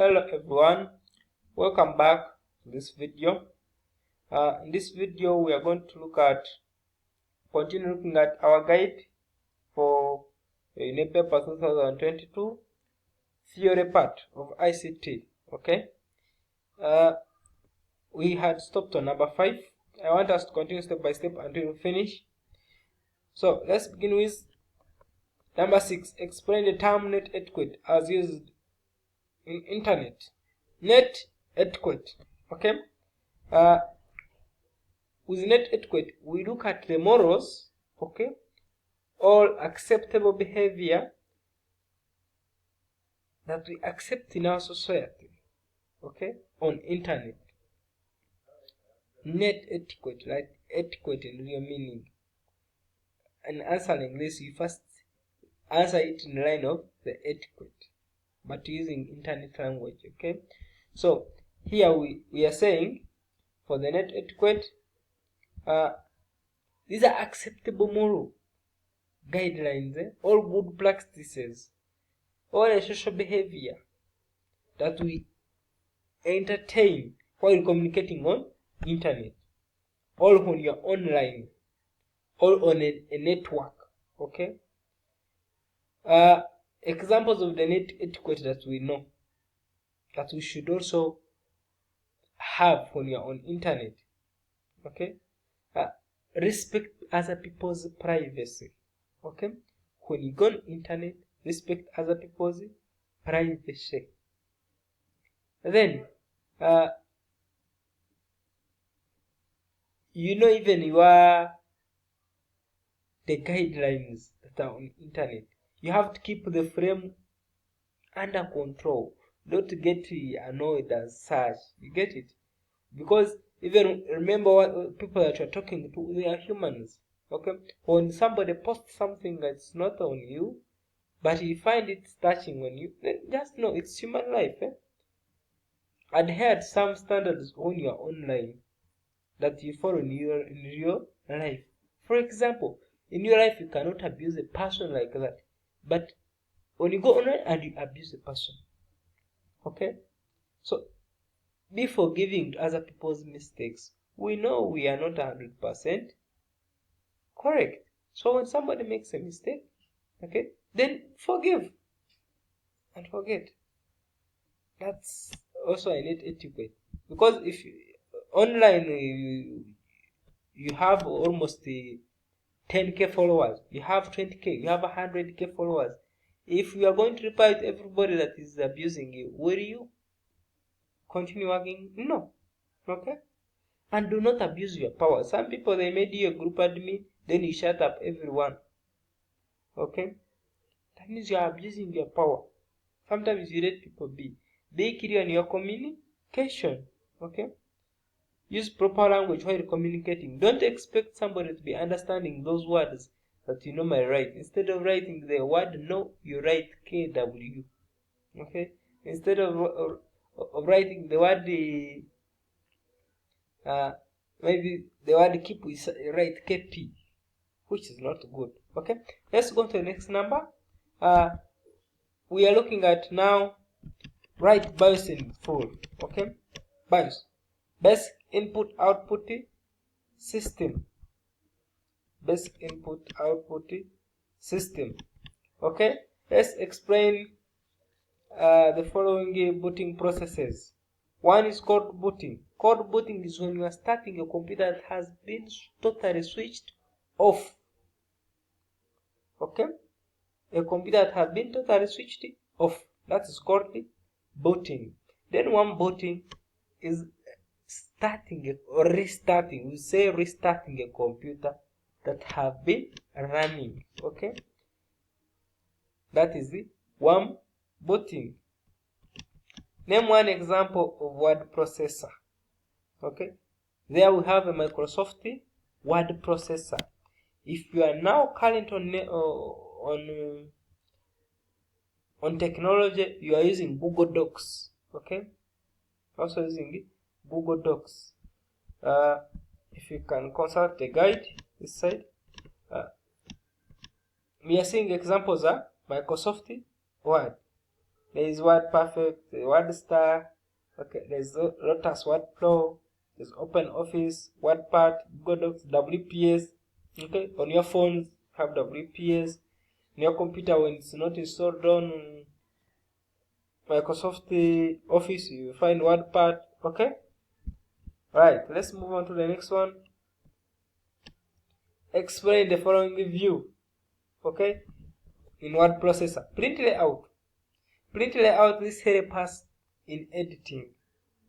Hello everyone, welcome back to this video. In this video we are going to continue looking at our guide for UNEB Paper 2022 theory part of ICT. Okay, we had stopped on number 5. I want us to continue step by step until we finish. So let's begin with number 6. Explain the term net etiquette as used in internet. Net etiquette. Okay, with net etiquette we look at the morals, okay, or acceptable behavior that we accept in our society, okay, on internet. Net etiquette, like etiquette in real meaning. And answering this, you first answer it in line of the etiquette, but using internet language. Okay, so here we are saying for the net etiquette, these are acceptable moral guidelines, all good practices, or a social behavior that we entertain while communicating on internet, or when you're online, or on a network. Okay, examples of the net etiquette that we know that we should also have when you're on internet. Okay, respect other people's privacy. Okay, when you go on internet, respect other people's privacy. Then even the guidelines that are on internet, you have to keep the frame under control. Don't get annoyed as such. You get it? Because even remember what people that you're talking to, they are humans. Okay, when somebody posts something that's not on you, but you find it touching on you, then just know it's human life. Adhere to some standards when you're online that you follow in your life. For example, in your life you cannot abuse a person like that, but when you go online and you abuse a person, okay, so be forgiving to other people's mistakes. We know we are not 100% correct, so when somebody makes a mistake, okay, then forgive and forget. That's also a net etiquette, because if online you have almost 10k followers, you have 20k, you have 100k followers. If you are going to reply to everybody that is abusing you, will you continue working? No. Okay, and do not abuse your power. Some people, they made you a group admin, then you shut up everyone. Okay, that means you are abusing your power. Sometimes you let people be clear in your communication. Okay, use proper language while communicating. Don't expect somebody to be understanding those words that you normally write. Instead of writing the word no, you write KW. Okay, instead of writing the word maybe the word keep, we write KP, which is not good. Okay, let's go to the next number. We are looking at now write BIOS in full. Okay, BIOS, basic input output system. Basic input output system. Okay, let's explain the following booting processes. One is cold booting. Cold booting is when you are starting a computer that has been totally switched off. Okay, a computer that has been totally switched off, that is called booting. Then one booting is starting or restarting. We say restarting a computer that have been running. Okay, that is the one booting. Name one example of word processor. Okay, there we have a Microsoft word processor. If you are now current on technology, you are using Google Docs. Okay, also using Google Docs. If you can consult the guide this side, we are seeing examples of Microsoft Word. There is Word Perfect, Word Star, okay, there's Lotus Word Pro, there's Open Office, WordPad, Google Docs, WPS. Okay, on your phones have WPS. On your computer, when it's not installed on Microsoft Office, you find WordPad. Okay, right, let's move on to the next one. Explain the following view. Okay, in word processor. Print layout. Print layout, this helps us in editing.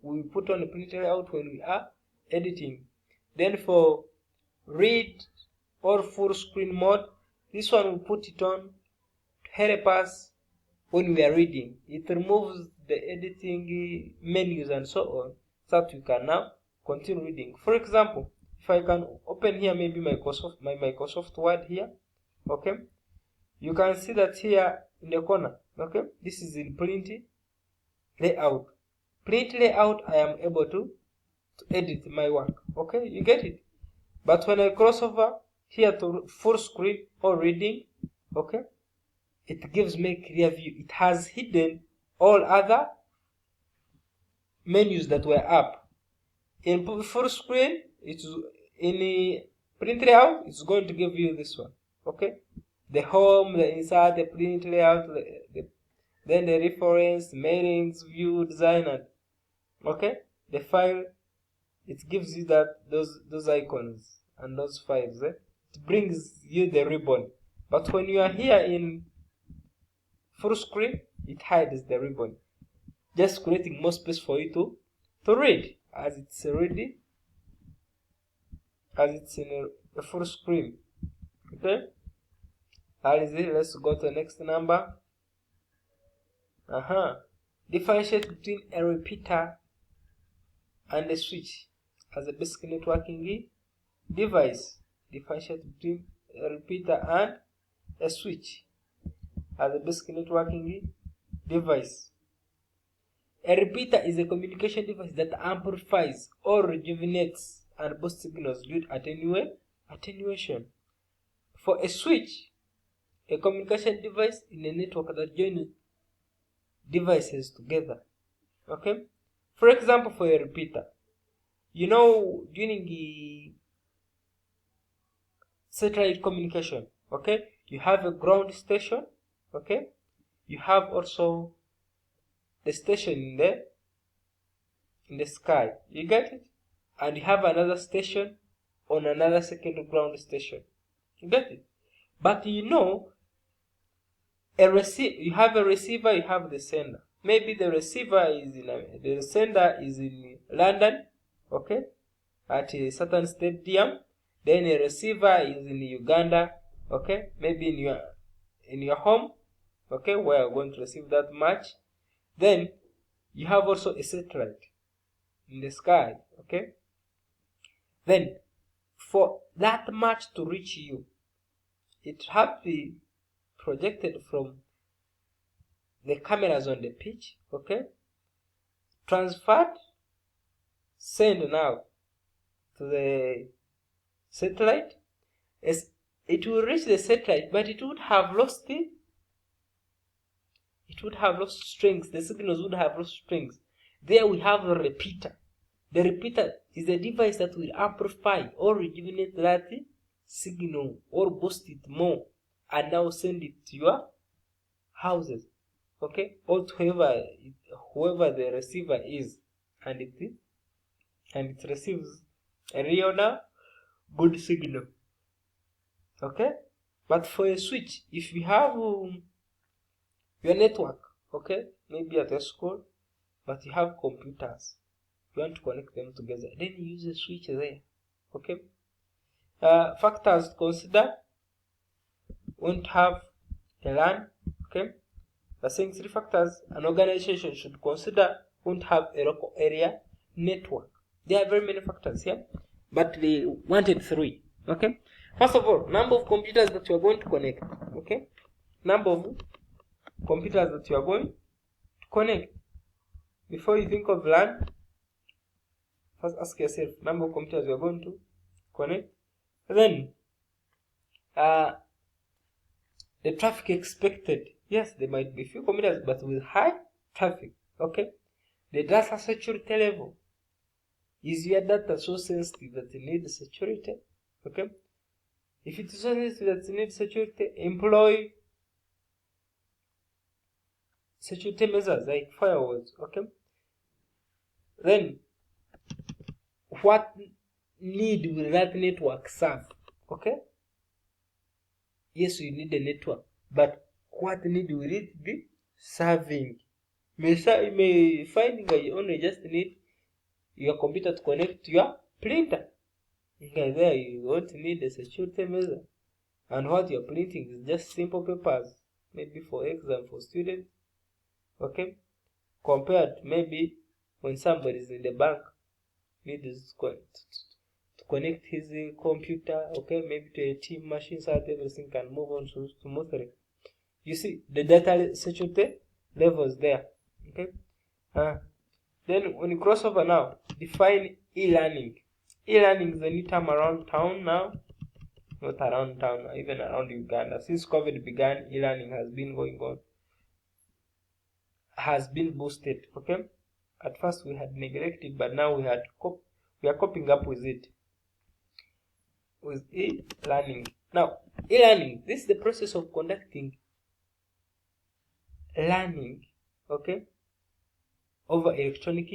We put on a print layout when we are editing. Then for read or full screen mode, this one we put it on to help us when we are reading. It removes the editing menus and so on, so that we can now continue reading. For example, if I can open here maybe my Microsoft Word here, okay, you can see that here in the corner, okay, this is in print layout. Print layout, I am able to edit my work. Okay, you get it. But when I cross over here to full screen or reading, okay, it gives me a clear view. It has hidden all other menus that were up. In full screen, it's in print layout, it's going to give you this one. Okay, the home, the insert, the print layout, then the reference, mailings, view, design, and okay, the file. It gives you that those icons and those files. It brings you the ribbon. But when you are here in full screen, it hides the ribbon, just creating more space for you to read as it's ready, as it's in a full screen. Okay, that is it. Let's go to the next number. Differentiate between a repeater and a switch as a basic networking device. Differentiate between a repeater and a switch as a basic networking device. A repeater is a communication device that amplifies or rejuvenates and boosts signals due to attenuation. For a switch, a communication device in a network that joins devices together. Okay? For example, for a repeater, you know, during the satellite communication, okay, you have a ground station, okay, you have also the station in the sky, you get it, and you have another station on another second ground station, you get it. But you know, you have a receiver, you have the sender. Maybe the receiver is the sender is in London, okay, at a certain stadium. Then a receiver is in Uganda, okay, maybe in your home, okay, where you're going to receive that match. Then you have also a satellite in the sky, okay. Then for that match to reach you, it has to be projected from the cameras on the pitch, okay, transferred, sent now to the satellite. As it will reach the satellite, but it would have lost strength. The signals would have lost strength. There we have a repeater. The repeater is a device that will amplify or rejuvenate that signal or boost it more and now send it to your houses, okay, or to whoever the receiver is, and it receives a real now good signal, okay. But for a switch, if you have your network, okay, maybe at a school, but you have computers, you want to connect them together, then you use a switch there, okay. Factors to consider: won't have a LAN, okay. We're saying 3 factors an organization should consider won't have a local area network. There are very many factors here, but they wanted 3, okay. First of all, number of computers that you are going to connect, okay. Number of computers that you are going to connect. Before you think of LAN, first ask yourself number of computers you are going to connect. Then the traffic expected. Yes, there might be few commuters, but with high traffic. Okay, the data security level. Is your data so sensitive that it needs security? Okay, if it is so sensitive that it needs security, employ security measures like firewalls. Okay, then what need will that network serve? Okay, yes, you need a network, but what need will it be serving? You may find that you only just need your computer to connect to your printer. Okay, there you won't need a security measure, and what you're printing is just simple papers, maybe for exam for students. Okay, compared to maybe when somebody is in the bank needs to connect his computer, okay, maybe to a team machine so that everything can move on smoothly. You see the data security levels there. Okay, then when you cross over now, define e-learning. E-learning is a new term around town now, not around town, even around Uganda. Since COVID began, e-learning has been going on, has been boosted. Okay, at first we had neglected, but now we are coping up with it, with e-learning. Now, e-learning, this is the process of conducting learning, okay, over electronic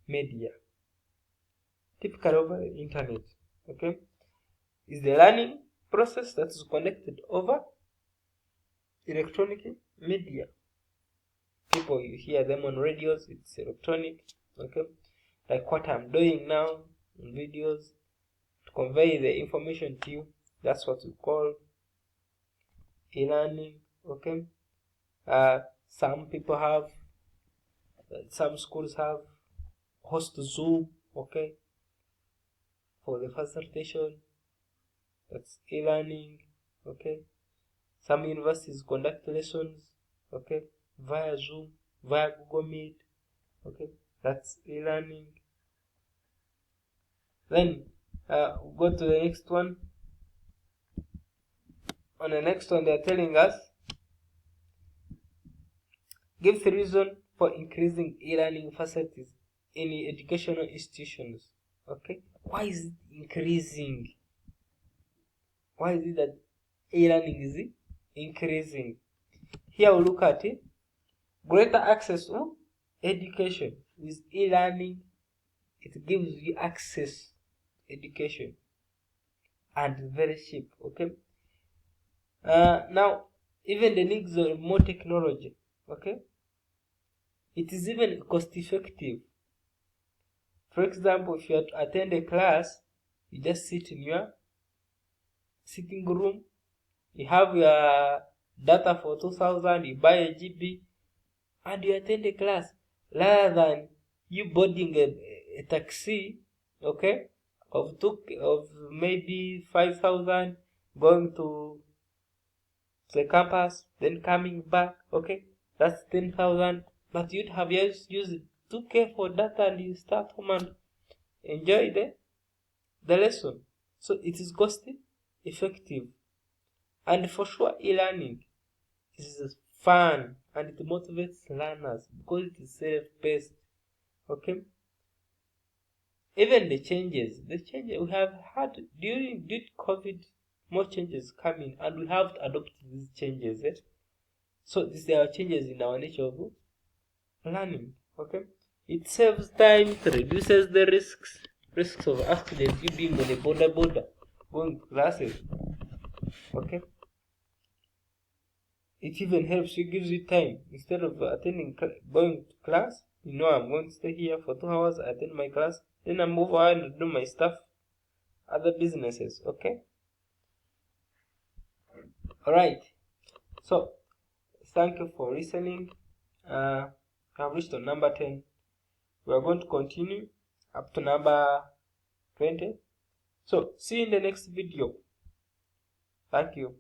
media, typically over the internet. Okay, is the learning process that is conducted over electronic media. People, you hear them on radios, it's electronic. Okay, like what I'm doing now in videos to convey the information to you, that's what we call e-learning. Okay, some people have, some schools have host Zoom, okay, for the facilitation. That's e-learning. Okay, some universities conduct lessons, okay, via Zoom, via Google Meet. Okay, that's e-learning. Then we'll go to the next one. On the next one, they're telling us, give the reason for increasing e-learning facilities in educational institutions. Okay, why is it increasing? Why is it that e-learning is increasing? Here we look at it. Greater access to education. With e-learning, it gives you access to education and very cheap. Okay. Now, even the needs of more technology. Okay. It is even cost effective. For example, if you attend a class, you just sit in your sitting room, you have your data for 2000, you buy a GB, and you attend a class, rather than you boarding a taxi, okay, of maybe 5000, going to the campus, then coming back. Okay, that's 10,000, but you'd have used 2K for data, and you start home and enjoy the lesson. So it is cost effective, and for sure e-learning is fun and it motivates learners because it is self-paced. Okay, even the changes we have had during COVID, more changes coming, and we have to adopt these changes. So these are changes in our nature of learning. Okay, it saves time, it reduces the risks of accidents, you being on a border going to classes. Okay, it even helps you, gives you time. Instead of going to class, I'm going to stay here for 2 hours, attend my class, then I move on and do my stuff, other businesses. Okay, alright, so thank you for listening. I've reached on number 10. We are going to continue up to number 20. So see you in the next video. Thank you.